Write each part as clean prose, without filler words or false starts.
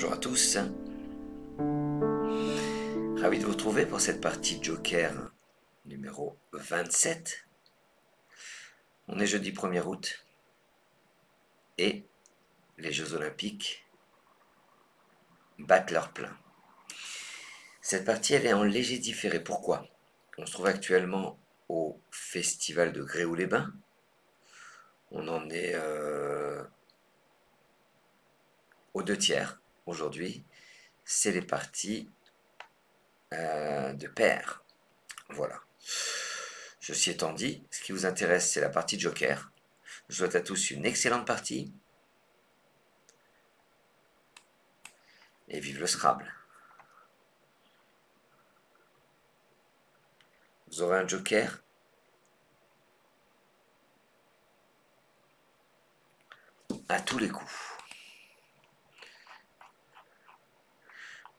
Bonjour à tous, ravi de vous retrouver pour cette partie Joker numéro 27. On est jeudi 1er août et les Jeux Olympiques battent leur plein. Cette partie elle est en léger différé, pourquoi? On se trouve actuellement au festival de Gréoux-les-Bains, on en est aux 2/3 aujourd'hui, c'est les parties de paires. Voilà. Ceci étant dit, ce qui vous intéresse, c'est la partie Joker. Je souhaite à tous une excellente partie. Et vive le Scrabble. Vous aurez un Joker. À tous les coups.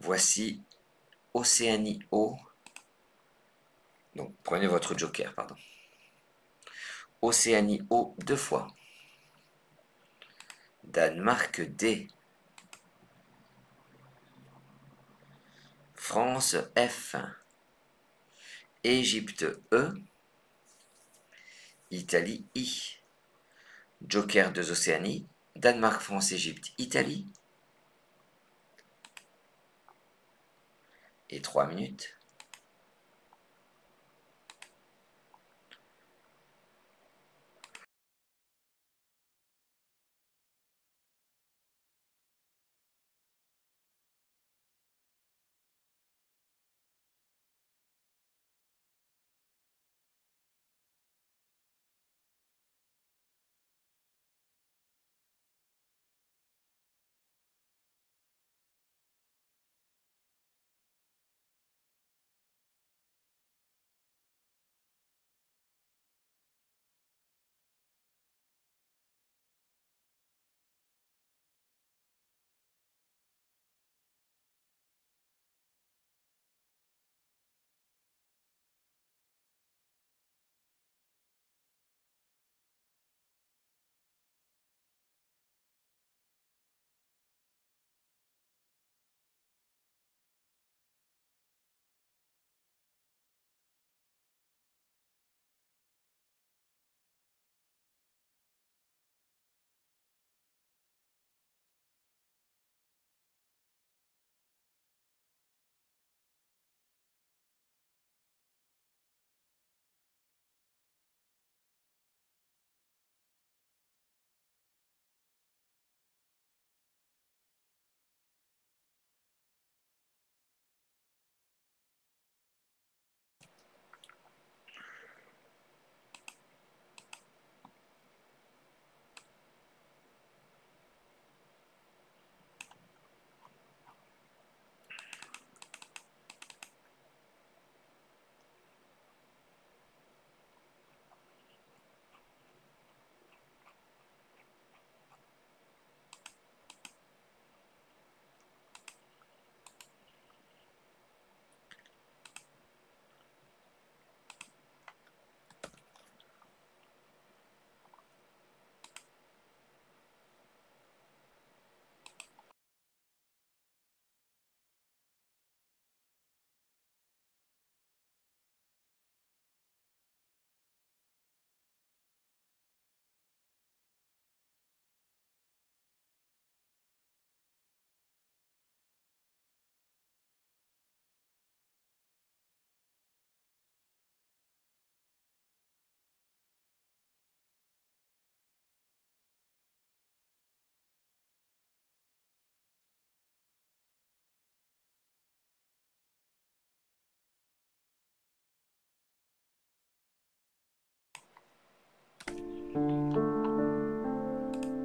Voici Océanie O. Donc prenez votre Joker, pardon. Océanie O 2 fois. Danemark D. France F. Égypte E. Italie I. Joker 2 Océanie. Danemark, France, Égypte, Italie. Et 3 minutes.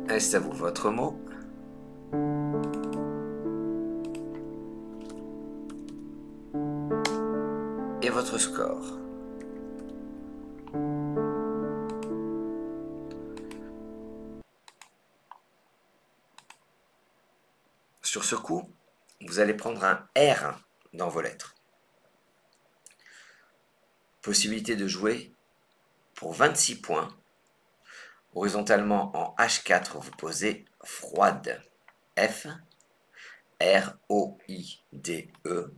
Est-ce à vous votre mot? Et votre score? Sur ce coup, vous allez prendre un R dans vos lettres. Possibilité de jouer pour 26 points. Horizontalement en H4, vous posez froide F. R-O-I-D-E,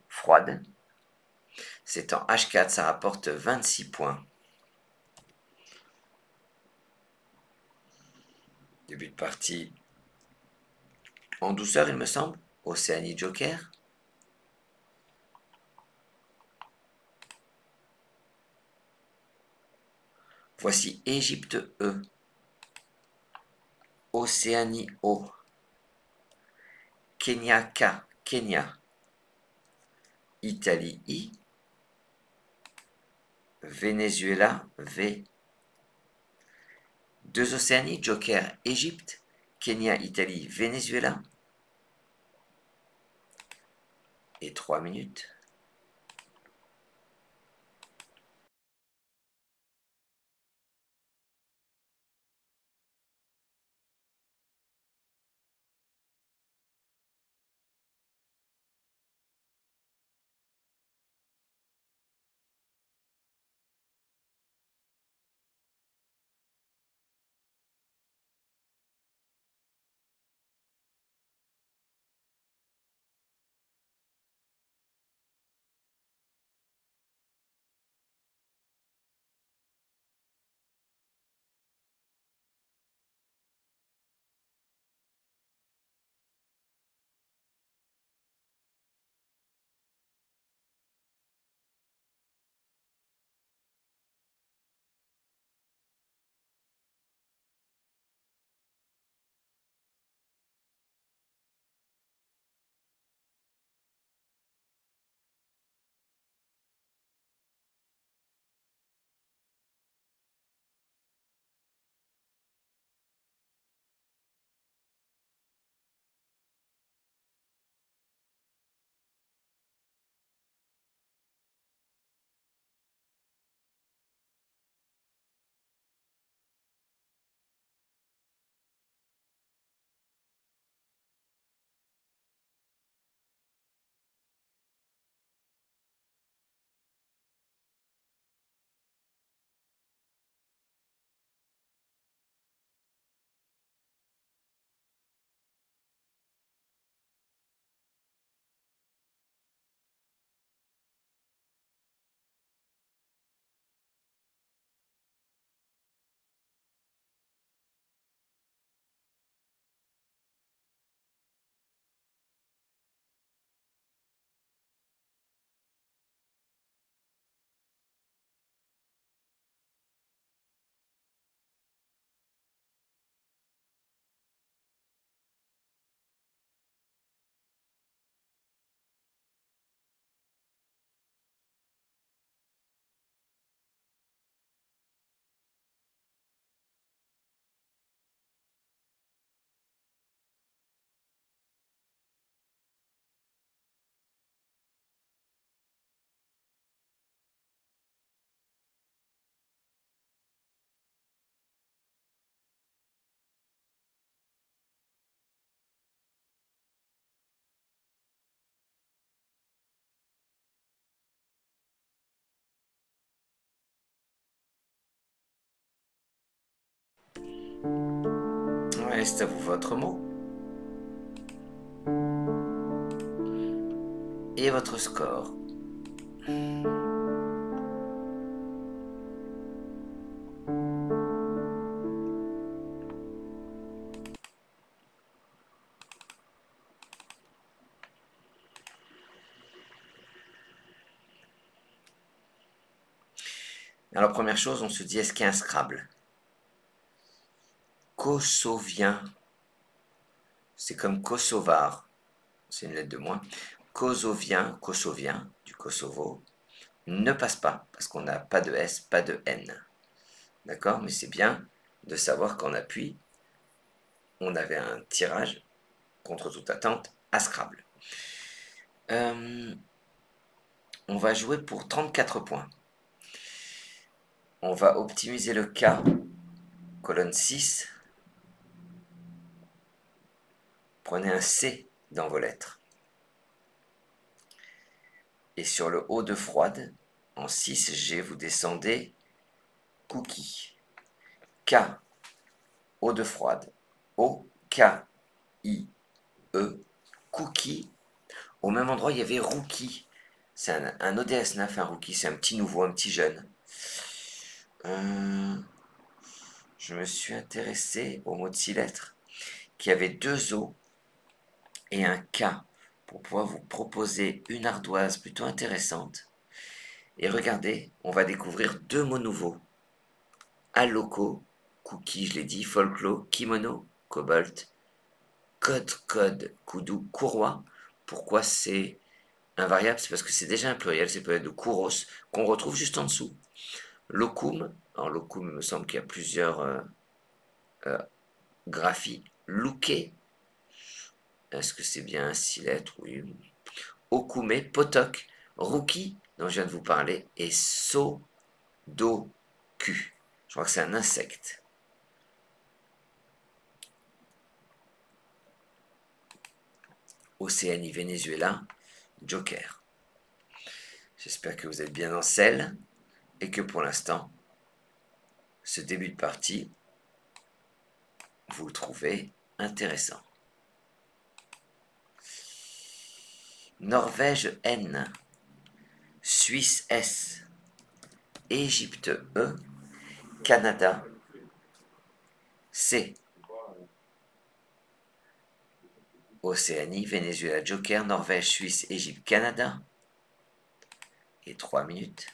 froide. C'est en H4, ça rapporte 26 points. Début de partie en douceur, il me semble. Océanie Joker. Voici Égypte E. Océanie O. Kenya K. Kenya. Italie I. Venezuela V. Deux Océanies, Joker, Égypte, Kenya, Italie, Venezuela. Et 3 minutes. Ouais, c'est à vous votre mot. Et votre score. Alors, première chose, on se dit, est-ce qu'il y a un Scrabble? Kosovien, c'est comme Kosovar, c'est une lettre de moins. Kosovien, Kosovien, du Kosovo, ne passe pas, parce qu'on n'a pas de S, pas de N. D'accord? Mais c'est bien de savoir qu'en appui, on avait un tirage, contre toute attente, à Scrabble. On va jouer pour 34 points. On va optimiser le K, colonne 6. Prenez un C dans vos lettres. Et sur le O de froide, en 6G, vous descendez cookie. K, O de froide. O, K, I, E, cookie, Au même endroit, il y avait Rookie. C'est un ODS 9, un Rookie. C'est un petit nouveau, un petit jeune. Je me suis intéressé au mot de 6 lettres qui avait 2 O et un K pour pouvoir vous proposer une ardoise plutôt intéressante. Et regardez, on va découvrir 2 mots nouveaux. Aloco, cookie, je l'ai dit, folklore, kimono, cobalt, code, koudou, courroie. Pourquoi c'est invariable? C'est parce que c'est déjà un pluriel, c'est peut-être de kouros, qu'on retrouve juste en dessous. Locum, alors locum, il me semble qu'il y a plusieurs graphies. Looké, est-ce que c'est bien 6 lettres? Oui. Okume, potok, rookie, dont je viens de vous parler, et sodoku. Je crois que c'est un insecte. Océanie, Venezuela, Joker. J'espère que vous êtes bien en selle et que pour l'instant, ce début de partie, vous le trouvez intéressant. Norvège N, Suisse S, Égypte E, Canada C. Océanie, Venezuela, Joker, Norvège, Suisse, Égypte, Canada. Et 3 minutes.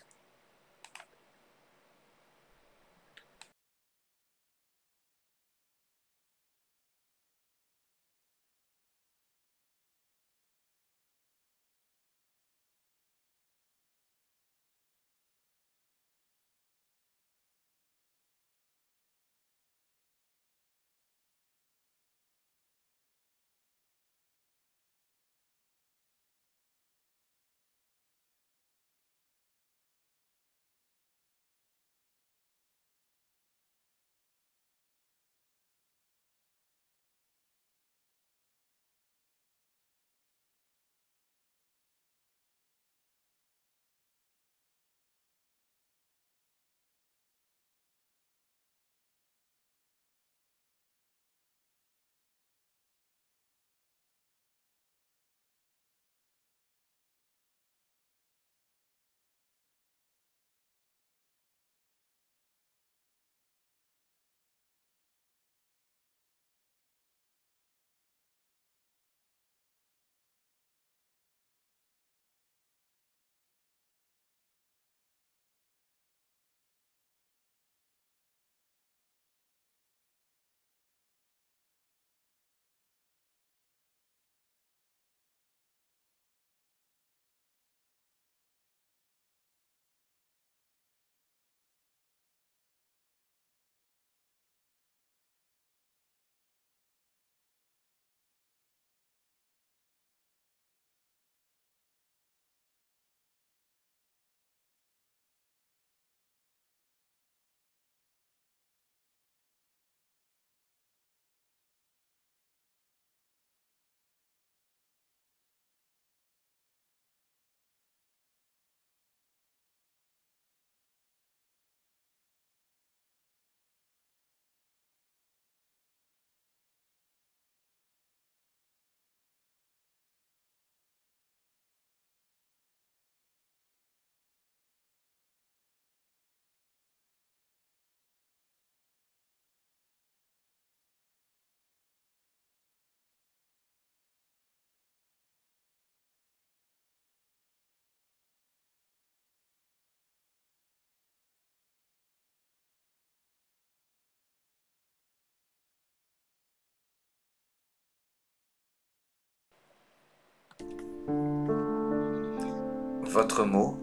Votre mot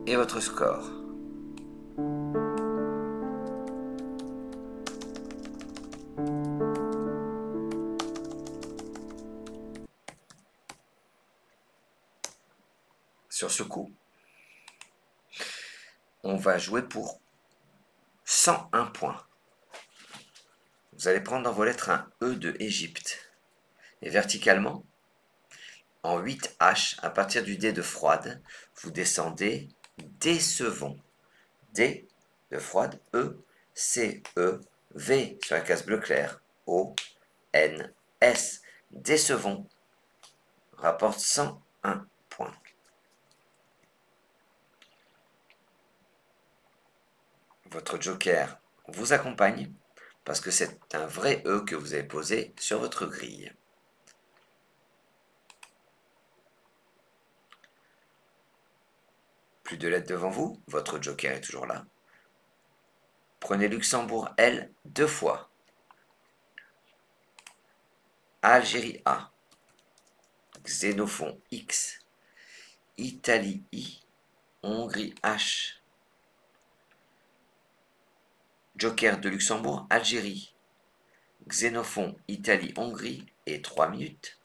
et votre score. Sur ce coup, on va jouer pour 101 points. Vous allez prendre dans vos lettres un E de Égypte. Et verticalement, en 8 H, à partir du D de froide, vous descendez décevons. D de froide, E, C, E, V sur la case bleu clair, O, N, S, décevant, rapporte 101 points. Votre joker vous accompagne parce que c'est un vrai E que vous avez posé sur votre grille. Plus de lettres devant vous, votre joker est toujours là. Prenez Luxembourg L 2 fois. Algérie A. Xénophon X. Italie I. Hongrie H. Joker de Luxembourg, Algérie. Xénophon, Italie, Hongrie et 3 minutes.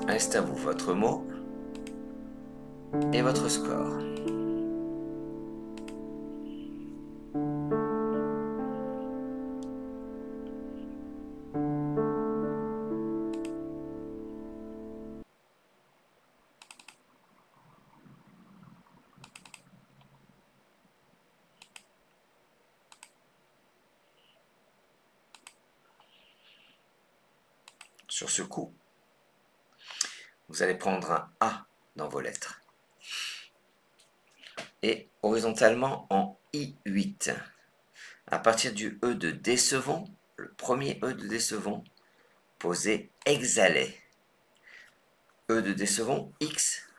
Reste à vous votre mot et votre score. Sur ce coup, vous allez prendre un A dans vos lettres. Et horizontalement en I8. À partir du E de décevant, le premier E de décevant, posez exhalé. E de décevant, X,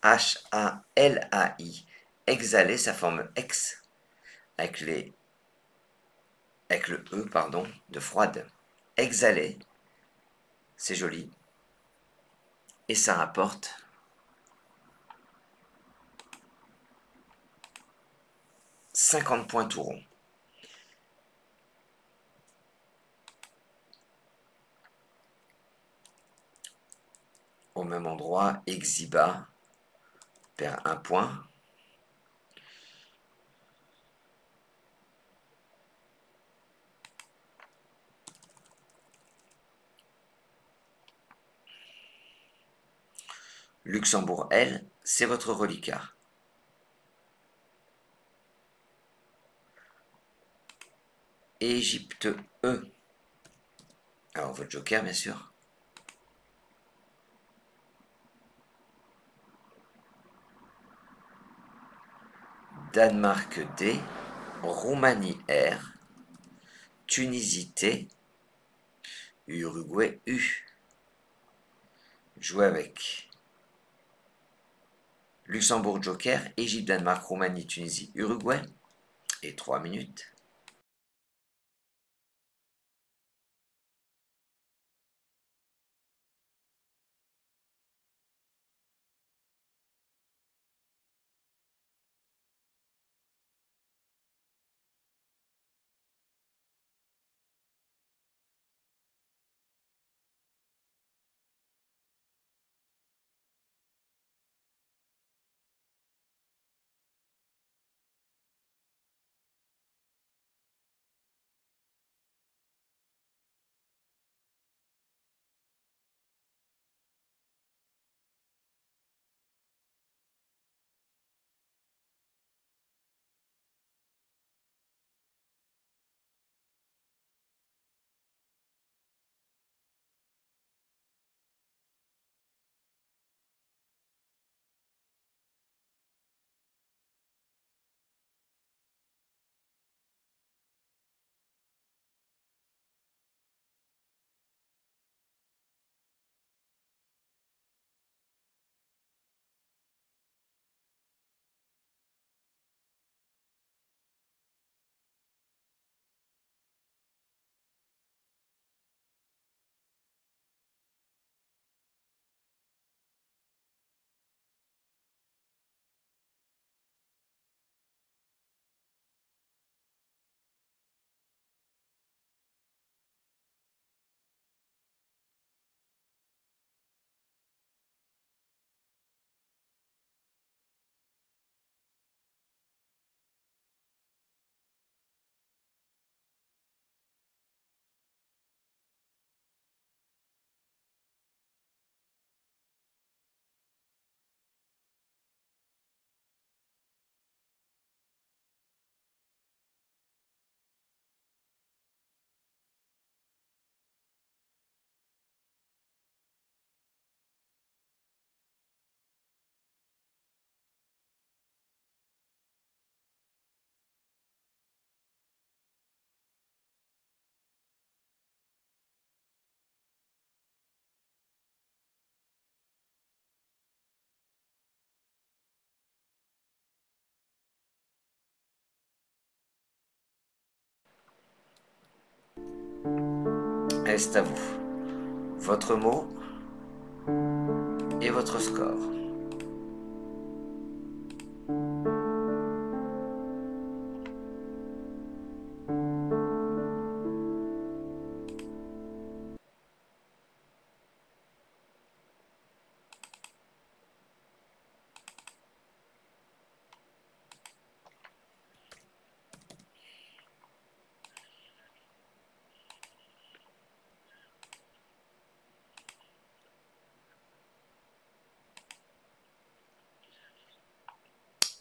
H-A-L-A-I. Exhalé, ça forme ex, avec le E, pardon, de froide. Exhalé, c'est joli. Et ça rapporte 50 points tout rond. Au même endroit, Exiba perd 1 point. Luxembourg L, c'est votre reliquat. Égypte E. Alors, votre joker, bien sûr. Danemark D. Roumanie R. Tunisie T. Uruguay U. Jouer avec Luxembourg joker, Égypte, Danemark, Roumanie, Tunisie, Uruguay. Et 3 minutes. Est à vous. Votre mot et votre score.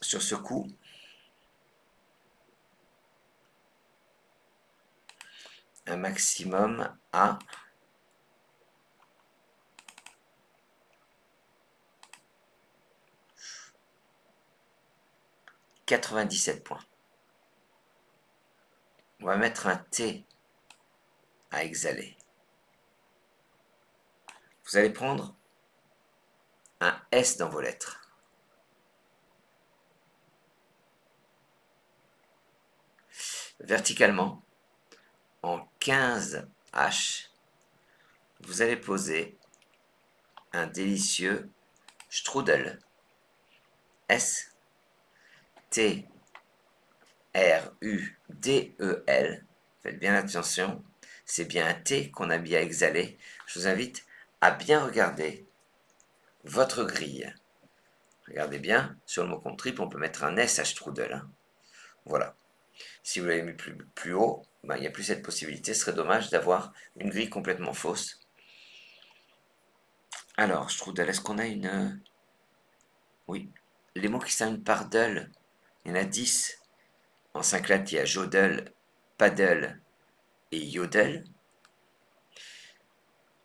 Sur ce coup, un maximum à 97 points. On va mettre un T à exhaler. Vous allez prendre un S dans vos lettres. Verticalement, en 15 H, vous allez poser un délicieux strudel. S T R U D E L. Faites bien attention, c'est bien un T qu'on a bien exhalé. Je vous invite à bien regarder votre grille. Regardez bien, sur le mot compte triple, on peut mettre un S à strudel. Hein. Voilà. Si vous l'avez mis plus haut, ben, il n'y a plus cette possibilité. Ce serait dommage d'avoir une grille complètement fausse. Alors, strudel, est-ce qu'on a une... Oui. Les mots qui sont une par del, il y en a 10. En 5 lettres, il y a jodel, paddle, et Yodel.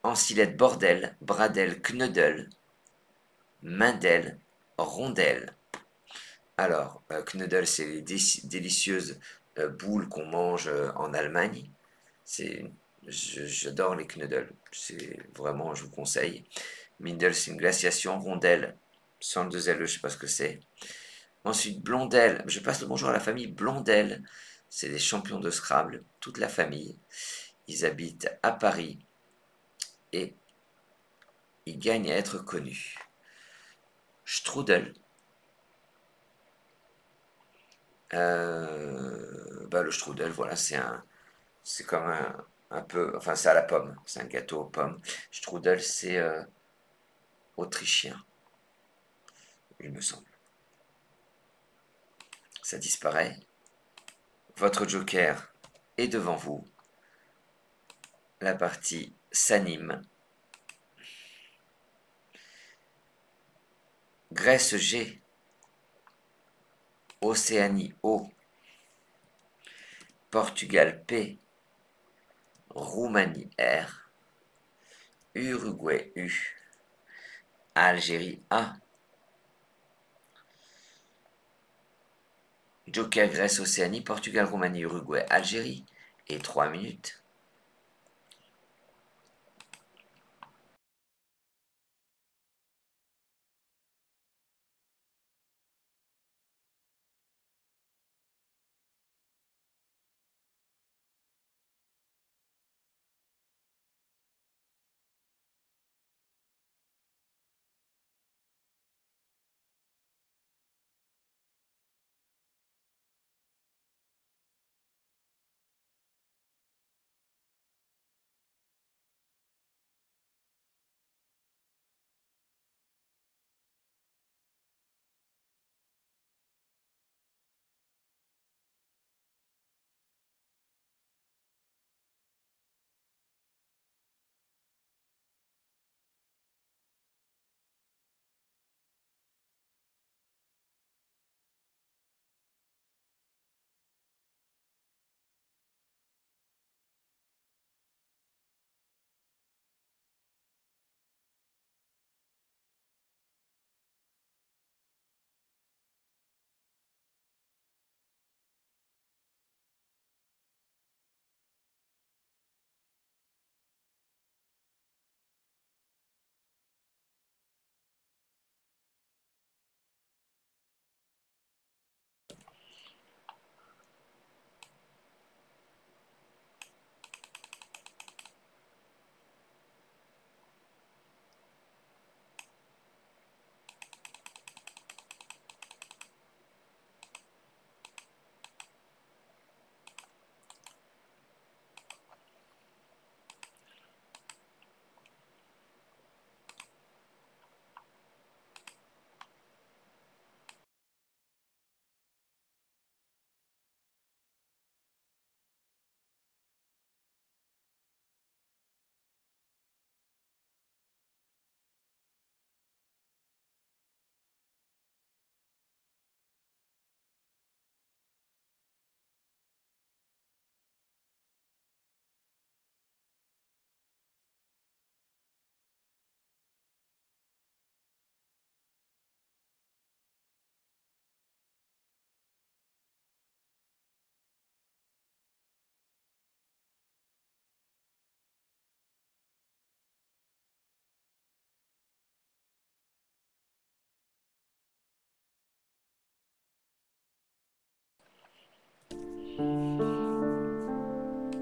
Ensilette, bordel, bradel, knuddel, mindel, rondel. Alors, knuddel, c'est les délicieuses boules qu'on mange en Allemagne. J'adore les knuddels. C'est vraiment, je vous conseille. Mindel, c'est une glaciation. Rondel, sans le deux L, je ne sais pas ce que c'est. Ensuite, Blondel. Je passe le bonjour à la famille Blondel. C'est des champions de Scrabble, toute la famille. Ils habitent à Paris et ils gagnent à être connus. Strudel. Le strudel, voilà, c'est comme un peu, enfin c'est à la pomme, c'est un gâteau aux pommes. Strudel, c'est autrichien, il me semble. Ça disparaît. Votre joker est devant vous. La partie s'anime. Grèce G. Océanie O. Portugal P. Roumanie R. Uruguay U. Algérie A. Joker Grèce, Océanie, Portugal, Roumanie, Uruguay, Algérie. Et 3 minutes.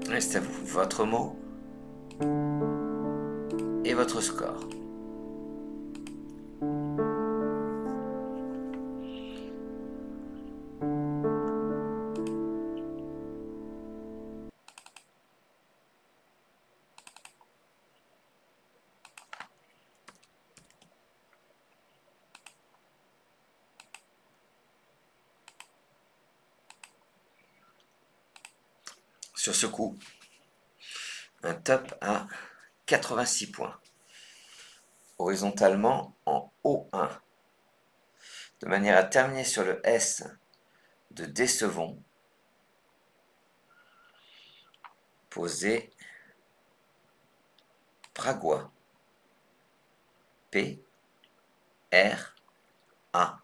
Reste à vous votre mot et votre score. Sur ce coup, un top à 86 points. Horizontalement en O1. De manière à terminer sur le S de décevons. Poser. Pragois. P. R. A.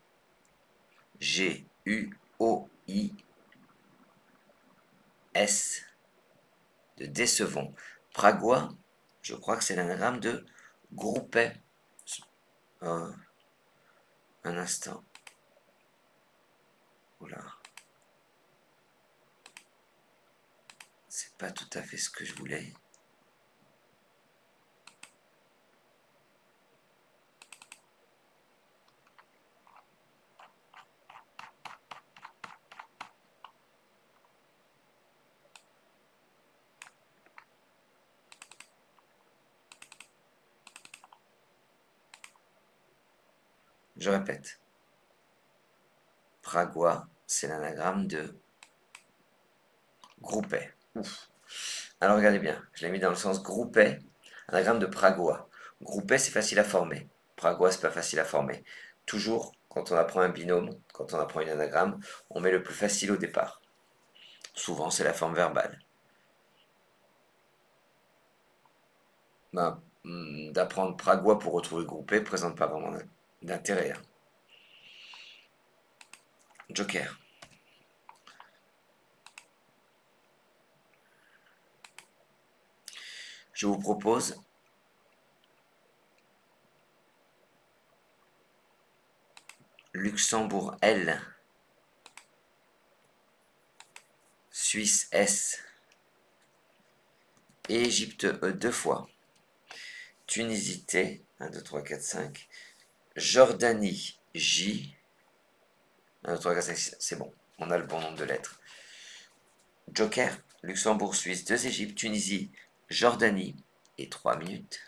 G. U. O. I. S. De décevant. Pragois, je crois que c'est l'anagramme de groupet. Un instant. Oula. C'est pas tout à fait ce que je voulais. Je répète. Pragois, c'est l'anagramme de groupet. Ouf. Alors regardez bien, je l'ai mis dans le sens groupet, anagramme de pragois. Groupet, c'est facile à former. Pragois, c'est pas facile à former. Toujours, quand on apprend un binôme, quand on apprend une anagramme, on met le plus facile au départ. Souvent, c'est la forme verbale. Ben, d'apprendre pragois pour retrouver groupet présente pas vraiment d'intérêt. Hein. Joker. Je vous propose Luxembourg L, Suisse S, Égypte E 2 fois, Tunisie T, 1, 2, 3, 4, 5, Jordanie J, 1, 2, 3, 4, 5, c'est bon, on a le bon nombre de lettres. Joker, Luxembourg, Suisse, 2 Égypte, Tunisie, Jordanie et 3 minutes.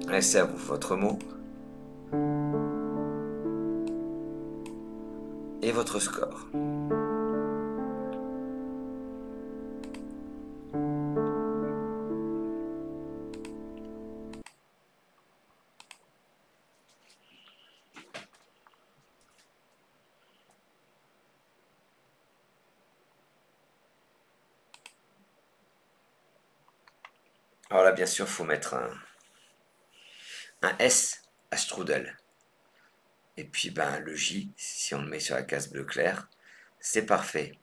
Laissez à vous votre mot et votre score. Alors là, bien sûr, il faut mettre un S à strudel. Et puis, ben, le J, si on le met sur la case bleu clair, c'est parfait.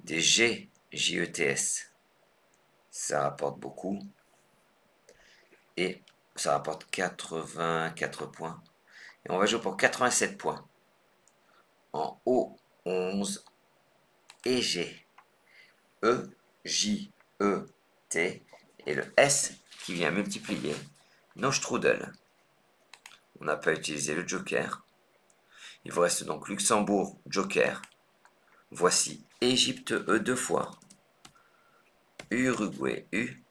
Des G, J-E-T-S, ça rapporte beaucoup. Et ça rapporte 84 points. Et on va jouer pour 87 points. En O, 11 et G. E, J, E, T. Et le S qui vient multiplier nos strudels. On n'a pas utilisé le joker. Il vous reste donc Luxembourg, joker. Voici Égypte E 2 fois. Uruguay U.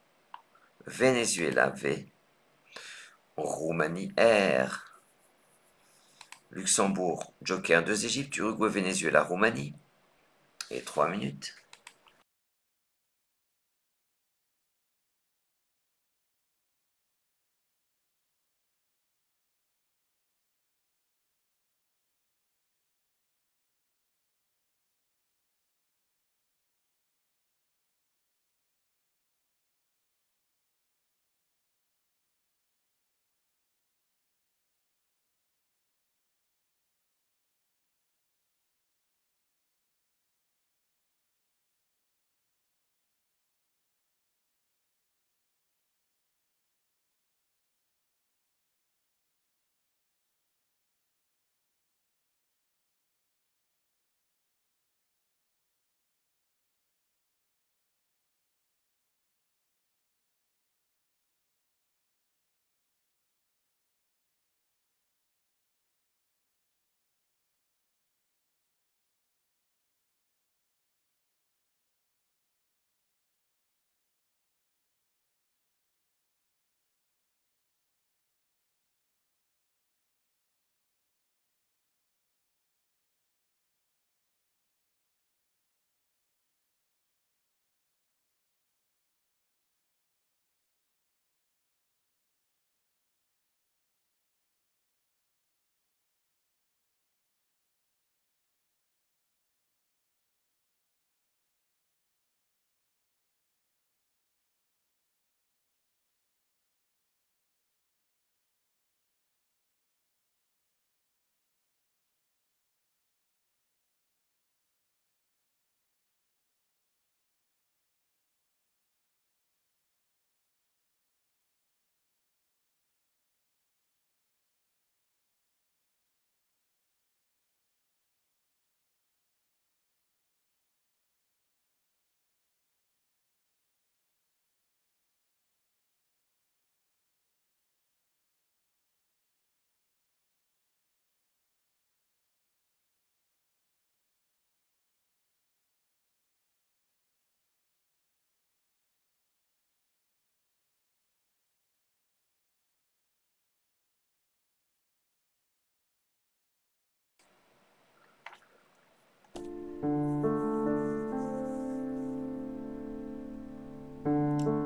Venezuela V. Roumanie R. Luxembourg, joker 2 Égypte, Uruguay, Venezuela, Roumanie. Et 3 minutes.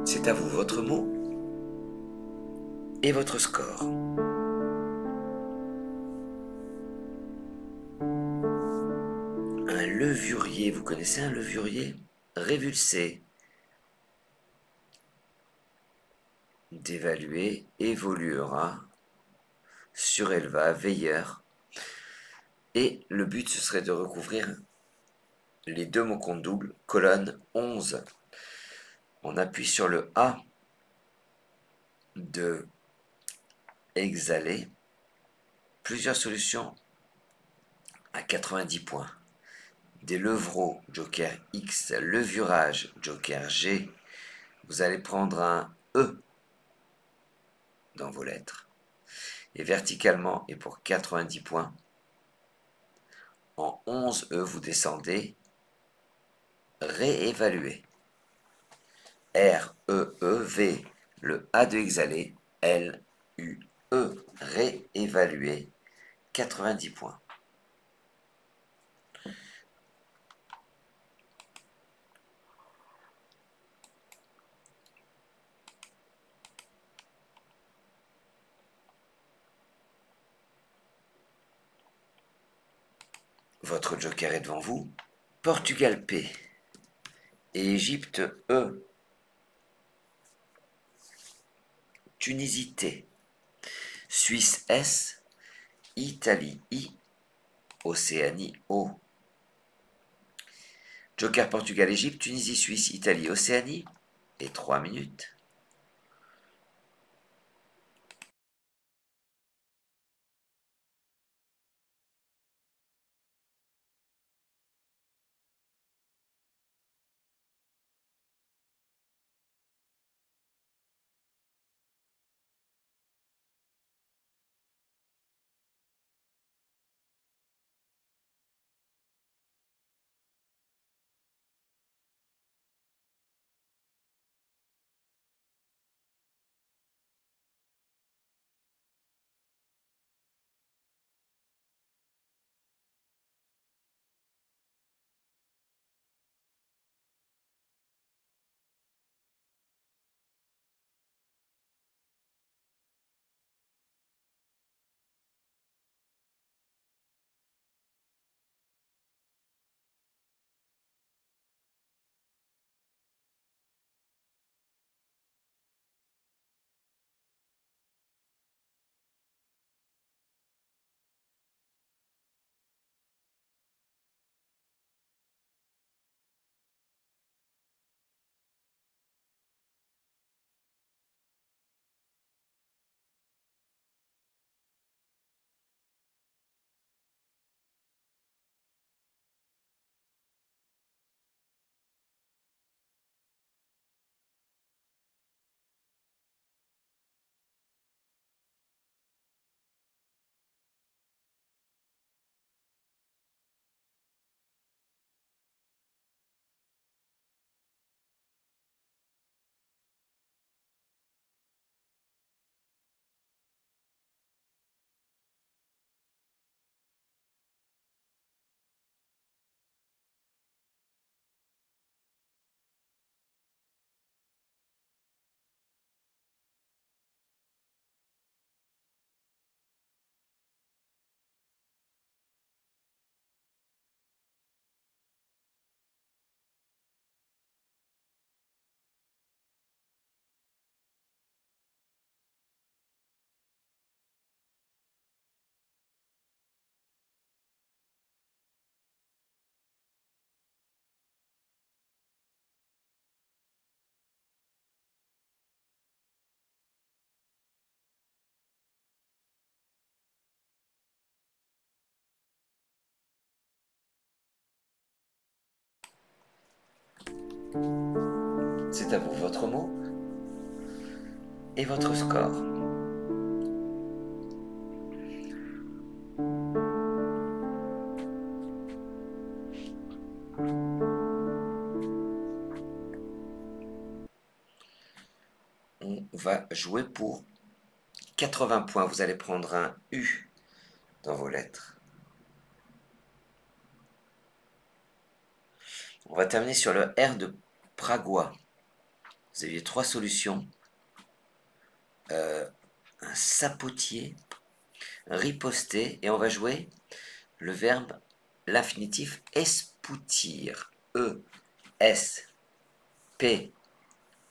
C'est à vous votre mot et votre score. Un levurier, vous connaissez un levurier? Révulsé. D'évaluer, évoluera, suréleva, veilleur. Et le but, ce serait de recouvrir les deux mots compte double, colonne 11. On appuie sur le A de exhaler. Plusieurs solutions à 90 points. Des levreaux, joker X, levurage, joker G. Vous allez prendre un E dans vos lettres. Et verticalement, et pour 90 points, en 11 E, vous descendez, réévaluer. R, E, E, V, le A de exhalé, L, réévalué, 90 points. Votre joker est devant vous. Portugal P. Et Égypte E. Tunisie T. Suisse S. Italie I. Océanie O. Joker Portugal Égypte, Tunisie Suisse Italie Océanie. Et 3 minutes. C'est à vous votre mot et votre score. On va jouer pour 80 points. Vous allez prendre un U dans vos lettres. On va terminer sur le R de Pragois. Vous aviez 3 solutions. Un sapotier, riposter, et on va jouer le verbe, l'infinitif espoutir. E, S, P,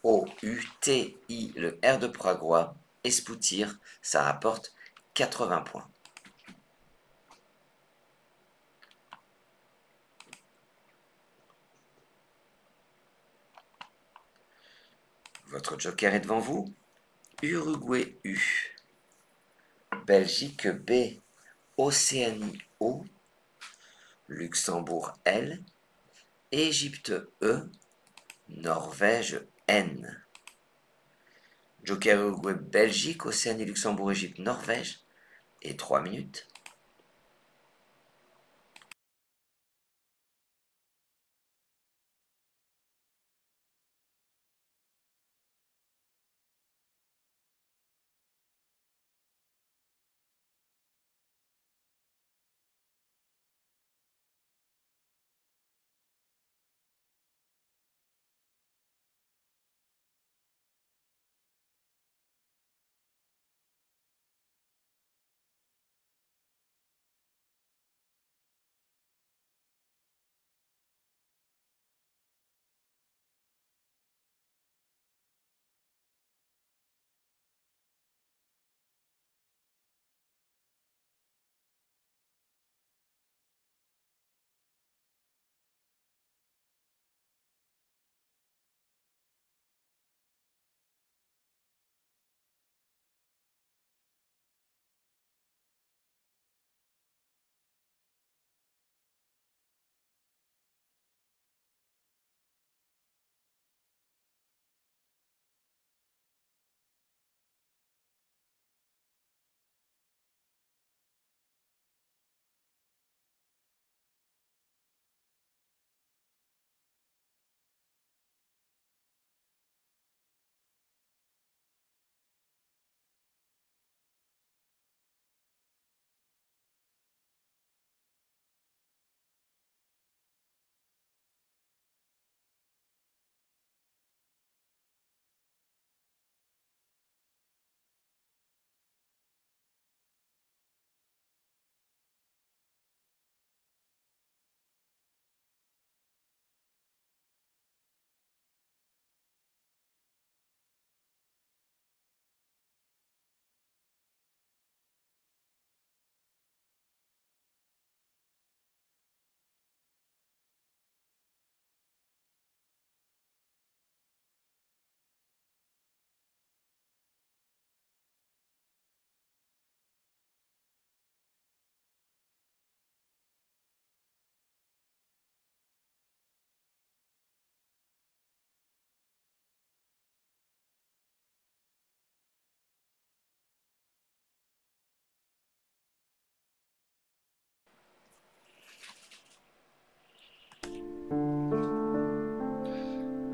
O, U, T, I, le R de Pragois, espoutir, ça rapporte 80 points. Votre joker est devant vous. Uruguay U, Belgique B, Océanie O, Luxembourg L, Égypte E, Norvège N. Joker Uruguay Belgique, Océanie Luxembourg Égypte Norvège et 3 minutes.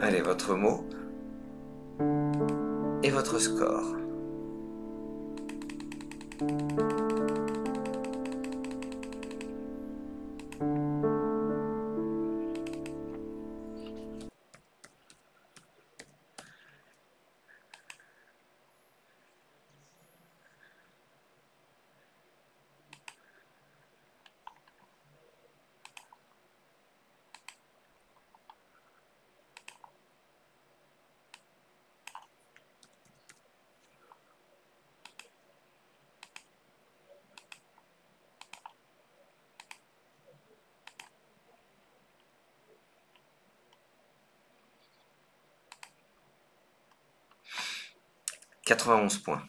Allez, votre mot et votre score. « 91 points.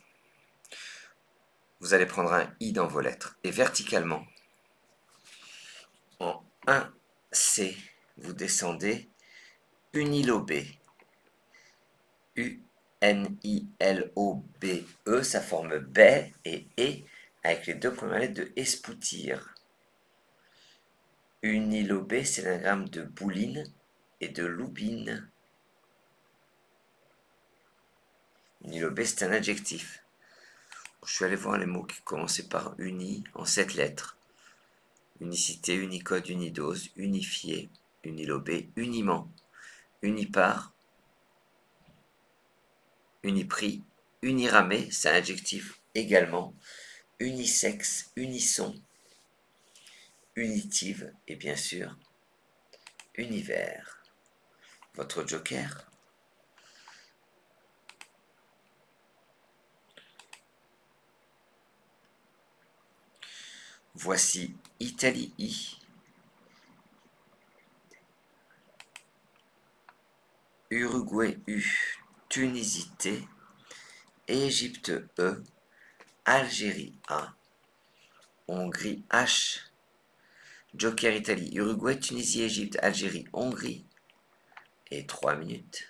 Vous allez prendre un I dans vos lettres. Et verticalement, en 1C, vous descendez unilobé. U-N-I-L-O-B-E, ça forme baie et E avec les deux premières lettres de espoutir. Unilobé, c'est l'anagramme de bouline et de loubine. Unilobé, c'est un adjectif. Je suis allé voir les mots qui commençaient par uni en 7 lettres. Unicité, unicode, unidose, unifié, unilobé, uniment, unipart, uniprix, uniramé, c'est un adjectif également, unisexe, unisson, unitive et bien sûr univers. Votre joker. Voici Italie I, Uruguay U, Tunisie T, Égypte E, Algérie A, Hongrie H, Joker Italie, Uruguay, Tunisie, Égypte, Algérie, Hongrie. Et 3 minutes.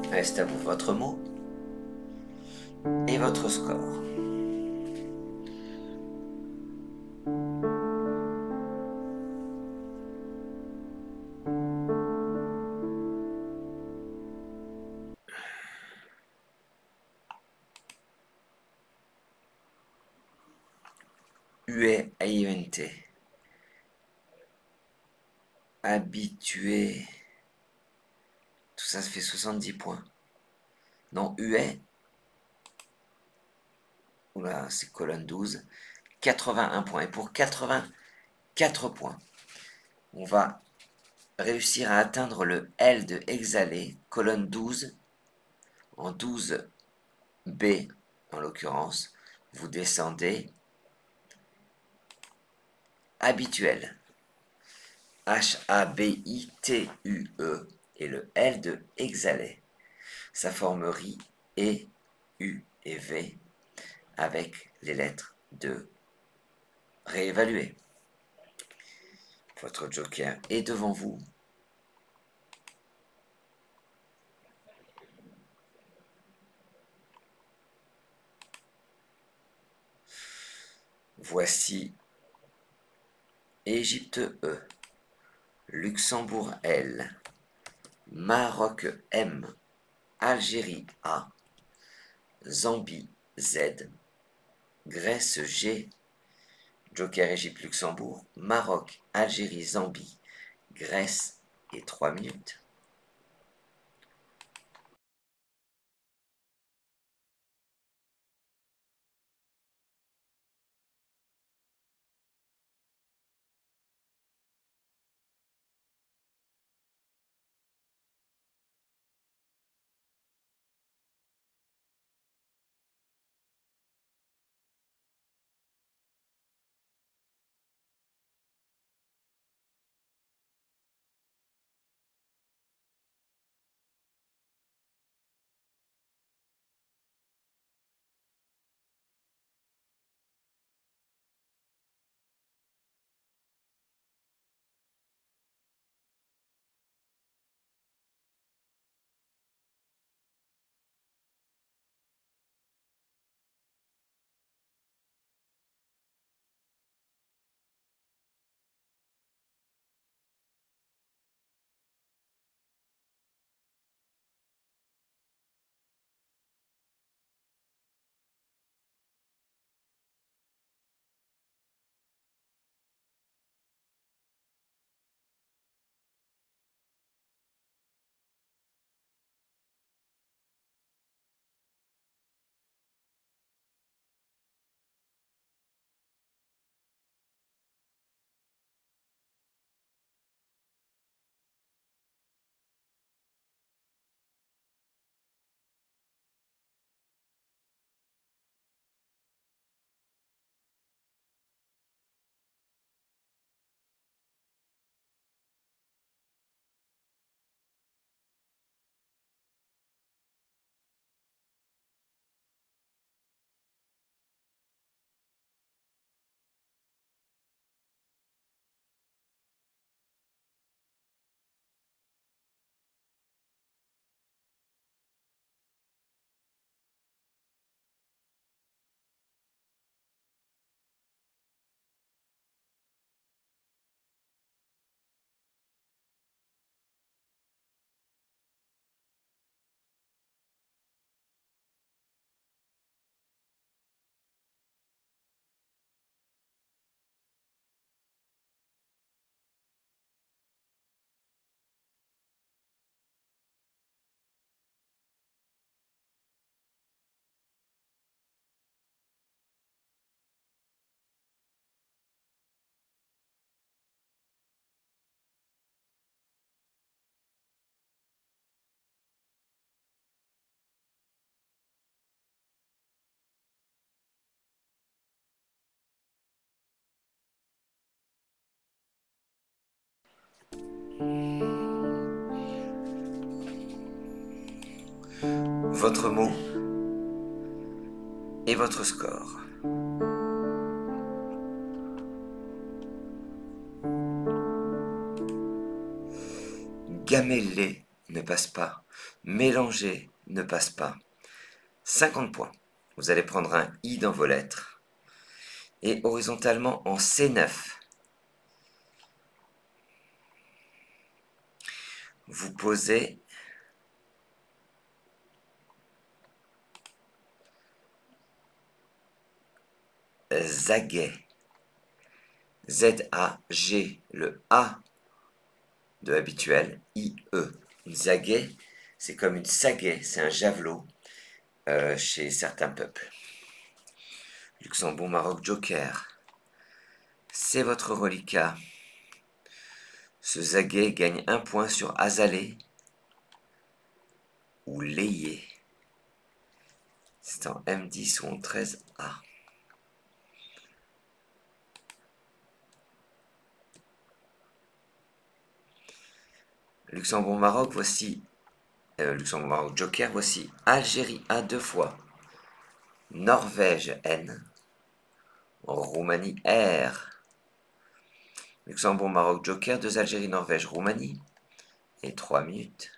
Reste à vous votre mot et votre score. UE, AINT. Habitué. Tout ça, ça fait 70 points. Non, UE. Oula, c'est colonne 12. 81 points. Et pour 84 points, on va réussir à atteindre le L de exhalé, colonne 12, en 12B en l'occurrence. Vous descendez habituel. H-A-B-I-T-U-E et le L de exhalé. Ça forme RI, E, U et V avec les lettres de réévaluer. Votre joker est devant vous. Voici Égypte E, Luxembourg L, Maroc M, Algérie A, Zambie Z, Grèce G, Joker Égypte Luxembourg, Maroc, Algérie, Zambie, Grèce et 3 minutes. Votre mot et votre score. Gameler ne passe pas. Mélanger ne passe pas. 50 points. Vous allez prendre un I dans vos lettres. Et horizontalement en C9, vous posez Zaguet. Z-A-G, le A de habituel, I-E. Une zagaie, c'est comme une sagaie, c'est un javelot chez certains peuples. Luxembourg, Maroc, Joker. C'est votre reliquat. Ce zagaie gagne 1 point sur Azalée ou Layé. C'est en M10 ou en 13A. Luxembourg-Maroc, voici Luxembourg-Maroc Joker, voici Algérie A 2 fois, Norvège N, Roumanie R, Luxembourg-Maroc Joker, 2 Algérie, Norvège, Roumanie, et 3 minutes.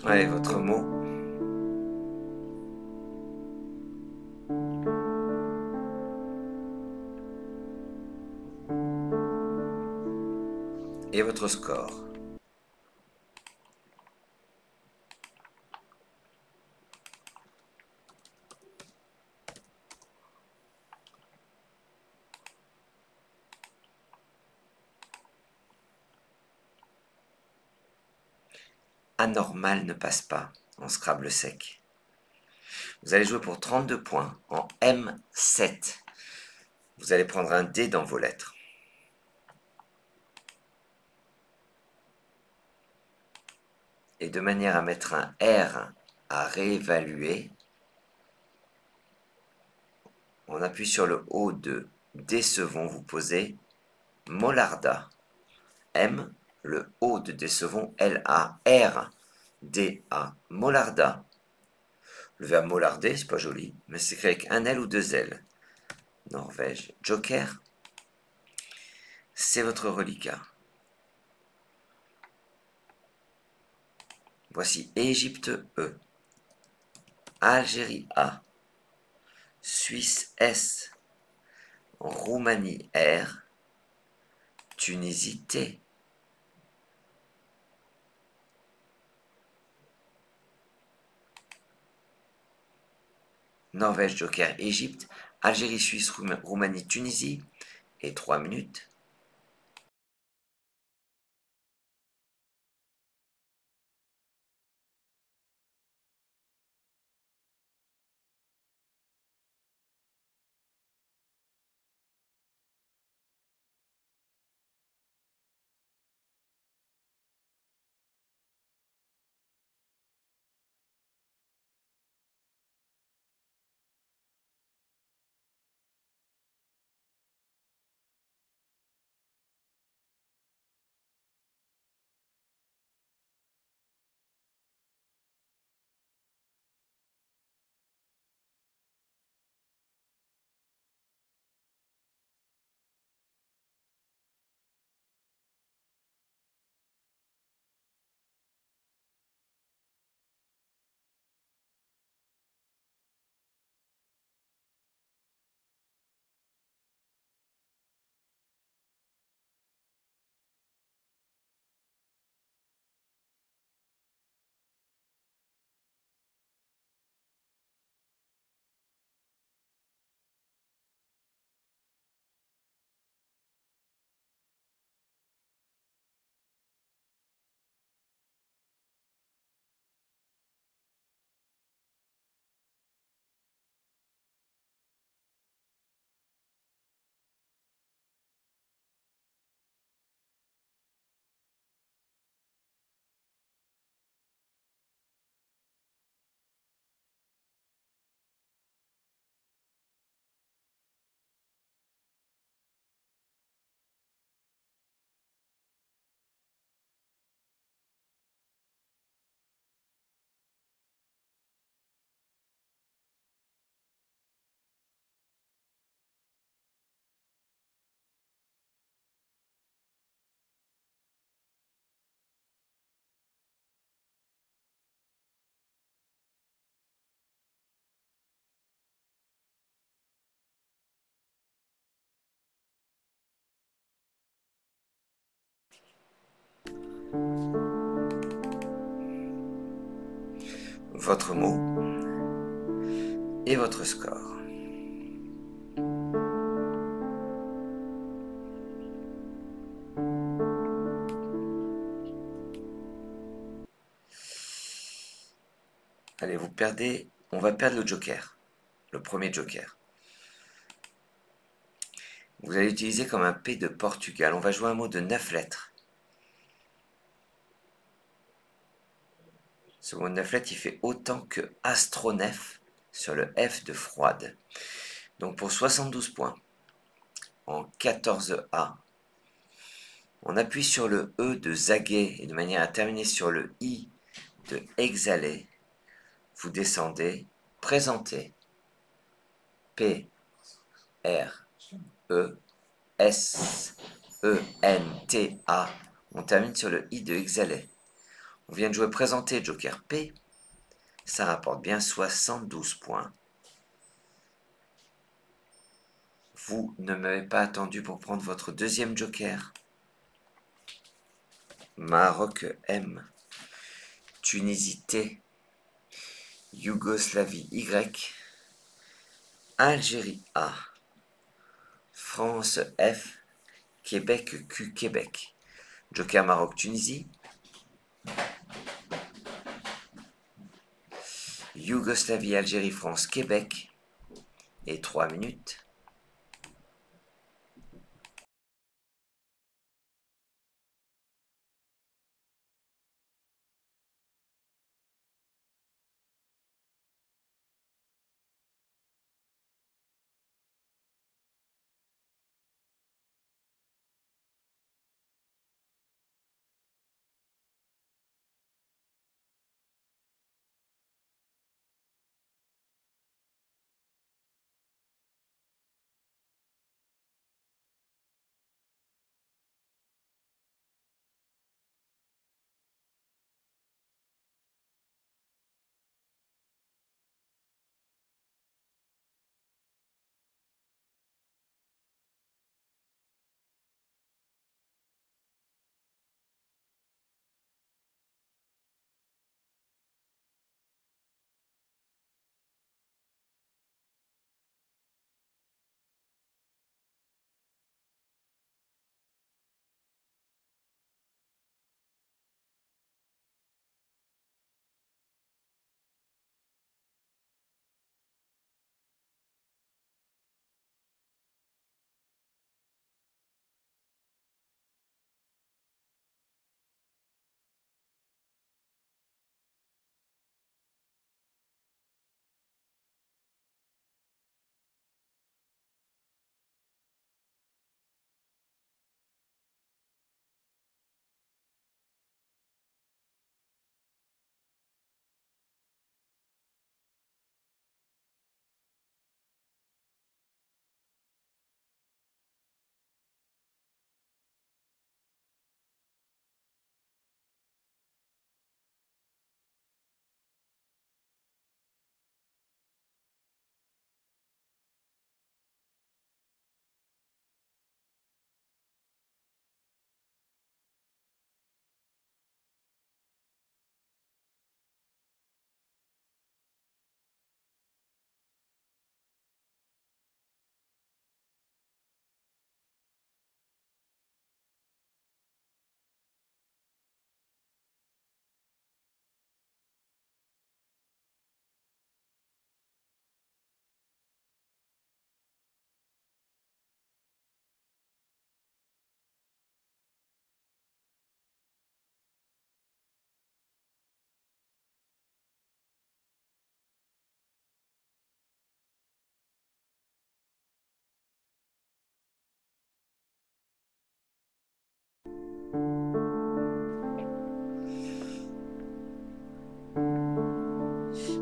Allez, votre mot. Et votre score. Anormal ne passe pas en Scrabble sec. Vous allez jouer pour 32 points en M7. Vous allez prendre un D dans vos lettres. Et de manière à mettre un R à réévaluer, on appuie sur le haut de décevons, vous posez Molarda. M, le haut de décevons, L-A-R, D-A, Molarda. Le verbe mollarder, c'est pas joli, mais c'est écrit avec un L ou 2 L. Norvège, Joker. C'est votre reliquat. Voici Égypte E, Algérie A, Suisse S, Roumanie R, Tunisie T. Norvège, Joker, Égypte, Algérie, Suisse, Roumanie, Tunisie, et 3 minutes. votre mot et votre score. Allez, vous perdez, on va perdre le joker, le premier joker. Vous allez utiliser comme un P de Portugal. On va jouer un mot de 9 lettres. Ce mot de 9 lettres, il fait autant que astronef sur le F de froide. Donc pour 72 points, en 14A, on appuie sur le E de zaguer et de manière à terminer sur le I de exhaler. Vous descendez, présentez, P, R, E, S, E, N, T, A. On termine sur le I de exhaler. On vient de jouer présenter, joker P. Ça rapporte bien 72 points. Vous ne m'avez pas attendu pour prendre votre deuxième joker. Maroc M. Tunisie T. Yougoslavie Y. Algérie A. France F. Québec Q. Québec. Joker Maroc Tunisie. Yougoslavie Algérie France Québec. Et 3 minutes.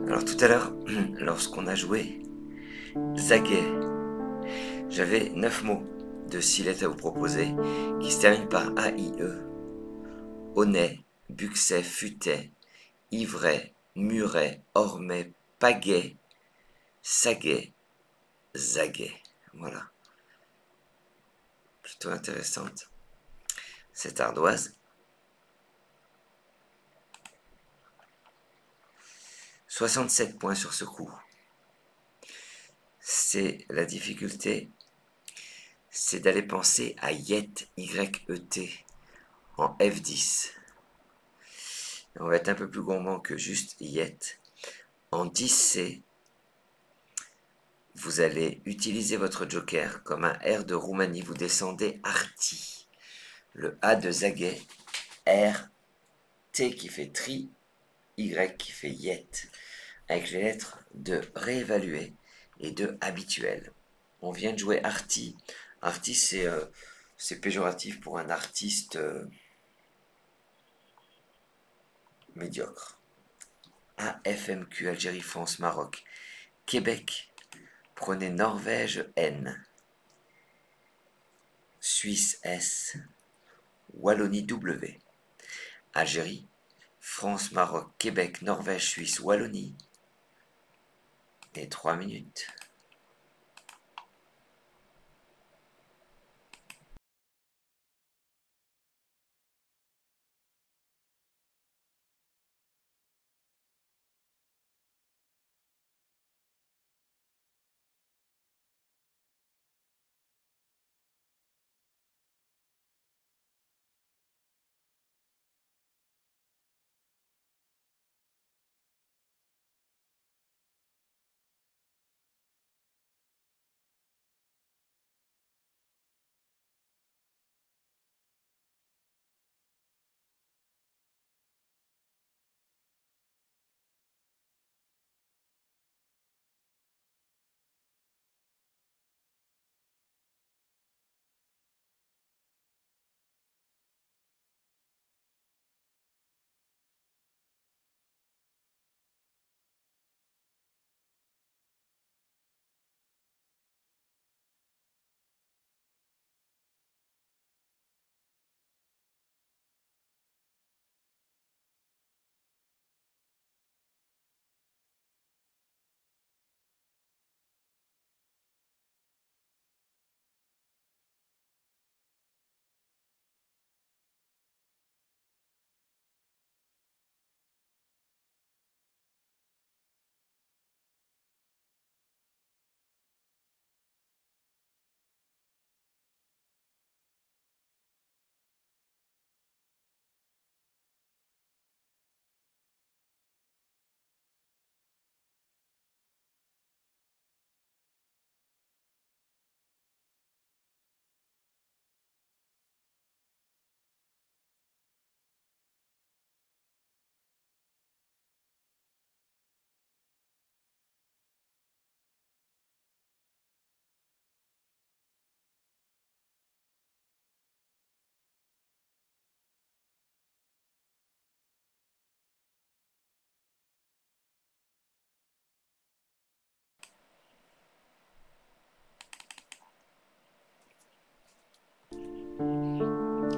Alors tout à l'heure, lorsqu'on a joué zaguer, j'avais 9 mots de 6 lettres à vous proposer qui se terminent par A-I-E. Honnêt, buxet, futet, ivret, muret, ormet, pagaie, saguet, zaguet. Voilà. Plutôt intéressante cette ardoise. 67 points sur ce coup. C'est la difficulté, c'est d'aller penser à Yet, Y-E-T, en F10. On va être un peu plus gourmand que juste Yet. En 10C, vous allez utiliser votre joker comme un R de Roumanie. Vous descendez Arti. Le A de Zaguet, R, T qui fait tri, Y qui fait Yet. Avec les lettres de réévaluer et de habituel. On vient de jouer Arti. Arti, c'est péjoratif pour un artiste médiocre. AFMQ, Algérie, France, Maroc. Québec, prenez Norvège, N. Suisse, S. Wallonie, W. Algérie, France, Maroc, Québec, Norvège, Suisse, Wallonie. Et 3 minutes.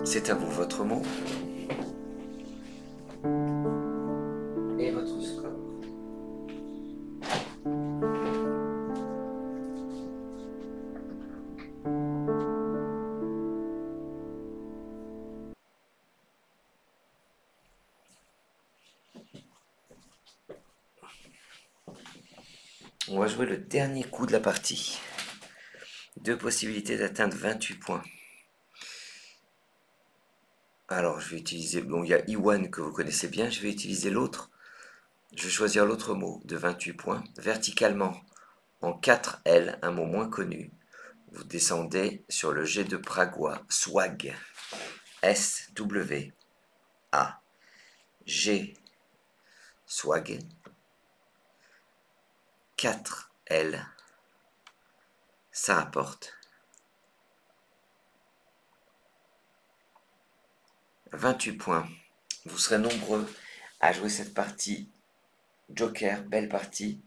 C'est à vous votre mot et votre score. On va jouer le dernier coup de la partie. Deux possibilités d'atteindre 28 points. Alors, je vais utiliser... Bon, il y a Iwan que vous connaissez bien. Je vais utiliser l'autre. Je vais choisir l'autre mot de 28 points. Verticalement, en 4L, un mot moins connu. Vous descendez sur le G de Pragois. Swag. S-W-A. G. Swag. 4L. Ça rapporte 28 points. Vous serez nombreux à jouer cette partie Joker, belle partie,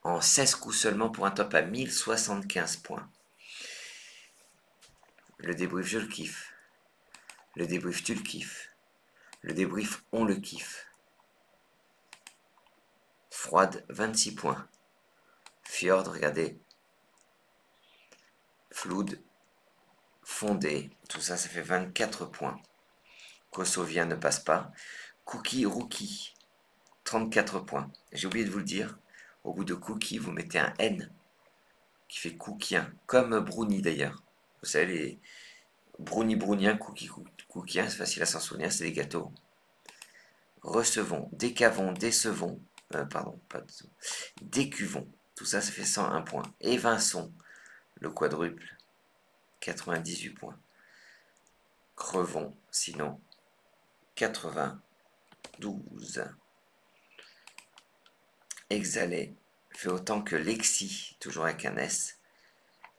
en 16 coups seulement pour un top à 1075 points. Le débrief, je le kiffe. Le débrief, tu le kiffes. Le débrief, on le kiffe. Froide, 26 points. Fjord, regardez. Flood, Fondé, tout ça, ça fait 24 points. Kosovien ne passe pas. Cookie Rookie, 34 points. J'ai oublié de vous le dire. Au bout de Cookie, vous mettez un N qui fait Cookien, comme Brownie d'ailleurs. Vous savez, les Brownie Brownien, Cookien, c'est facile à s'en souvenir, c'est des gâteaux. Recevons, décavons, décevons, pardon, pas de décuvons. Tout ça, ça fait 101 points. Évinçons, le quadruple, 98 points. Crevons, sinon, 92. Exhaler fait autant que Lexi, toujours avec un S,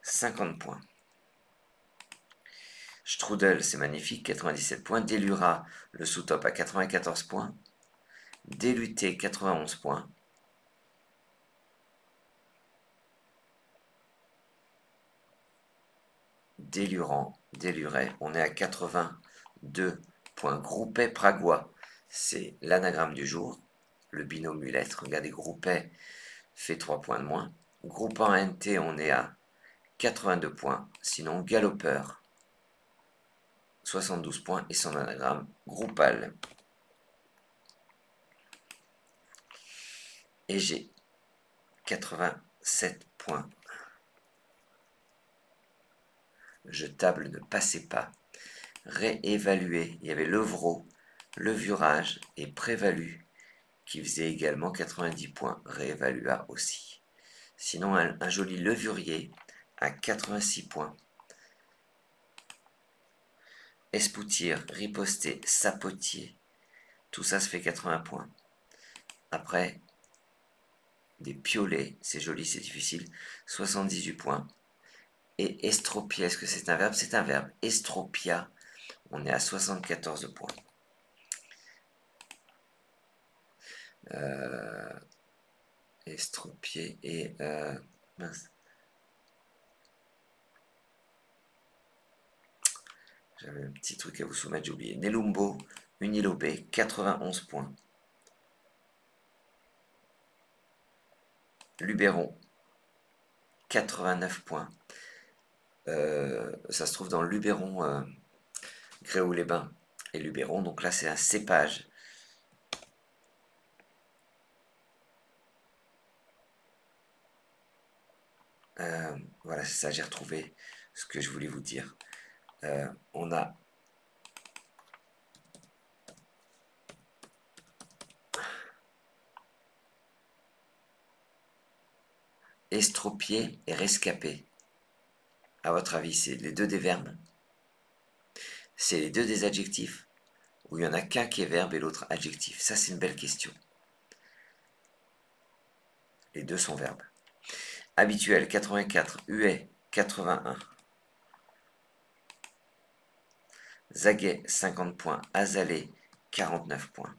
50 points. Strudel, c'est magnifique, 97 points. Délura, le sous-top à 94 points. Déluté, 91 points. Délurant, déluret, on est à 82 points. Groupet Pragois, c'est l'anagramme du jour, le binôme lettre. Regardez, Groupet fait 3 points de moins. Groupant NT, on est à 82 points. Sinon, Galopeur, 72 points et son anagramme Groupal. Et j'ai 87 points. Je table ne passez pas. Réévaluer, il y avait Levrault, Levurage et Prévalu qui faisait également 90 points. Réévalua aussi. Sinon, un joli Levurier à 86 points. Espoutier, Riposter, Sapotier, tout ça se fait 80 points. Après, des Piolets, c'est joli, c'est difficile, 78 points. Et Estropia, est-ce que c'est un verbe? C'est un verbe. Estropia, on est à 74 points. Estropier et... mince. J'avais un petit truc à vous soumettre, j'ai oublié. Nelumbo, Unilobé, 91 points. Luberon, 89 points. Ça se trouve dans Luberon, Gréoux-les-Bains et Luberon. Donc là, c'est un cépage. Voilà, c'est ça, j'ai retrouvé ce que je voulais vous dire. On a estropié et rescapé. À votre avis, c'est les deux des verbes? C'est les deux des adjectifs? Ou il n'y en a qu'un qui est verbe et l'autre adjectif? Ça, c'est une belle question. Les deux sont verbes. Habituel, 84. Huet, 81. Zaguet, 50 points. Azalé, 49 points.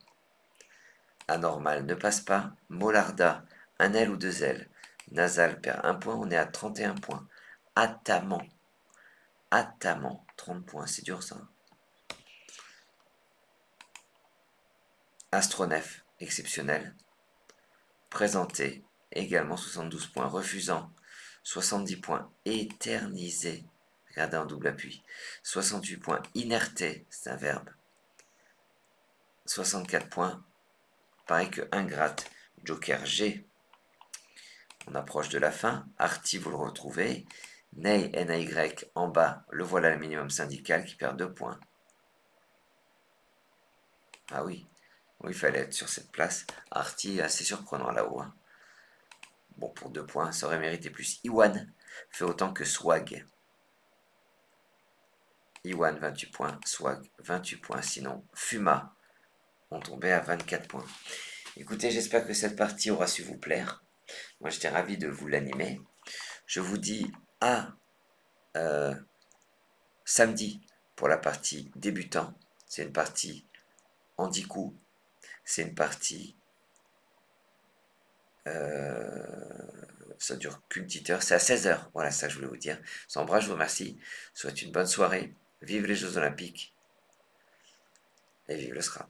Anormal ne passe pas. Molarda, un L ou deux L. Nasal perd 1 point, on est à 31 points. Attamant, 30 points, c'est dur ça. Astronef, exceptionnel. Présenté, également 72 points. Refusant, 70 points. Éternisé, regardez en double appui. 68 points. Inerté, c'est un verbe. 64 points. Pareil que ingrate. Joker G. On approche de la fin. Arty, vous le retrouvez. Ney, NAY, en bas, le voilà le minimum syndical qui perd 2 points. Ah oui, il fallait être sur cette place. Arty, assez surprenant là-haut. Hein. Bon, pour 2 points, ça aurait mérité plus. Iwan fait autant que Swag. Iwan, 28 points. Swag, 28 points. Sinon, Fuma, on tombait à 24 points. Écoutez, j'espère que cette partie aura su vous plaire. Moi, j'étais ravi de vous l'animer. Je vous dis à samedi pour la partie débutant. C'est une partie handicou. C'est une partie... ça dure qu'une petite heure. C'est à 16h. Voilà, ça que je voulais vous dire. Sans bras, je vous remercie. Je vous souhaite une bonne soirée. Vive les Jeux Olympiques. Et vive le Scrabble.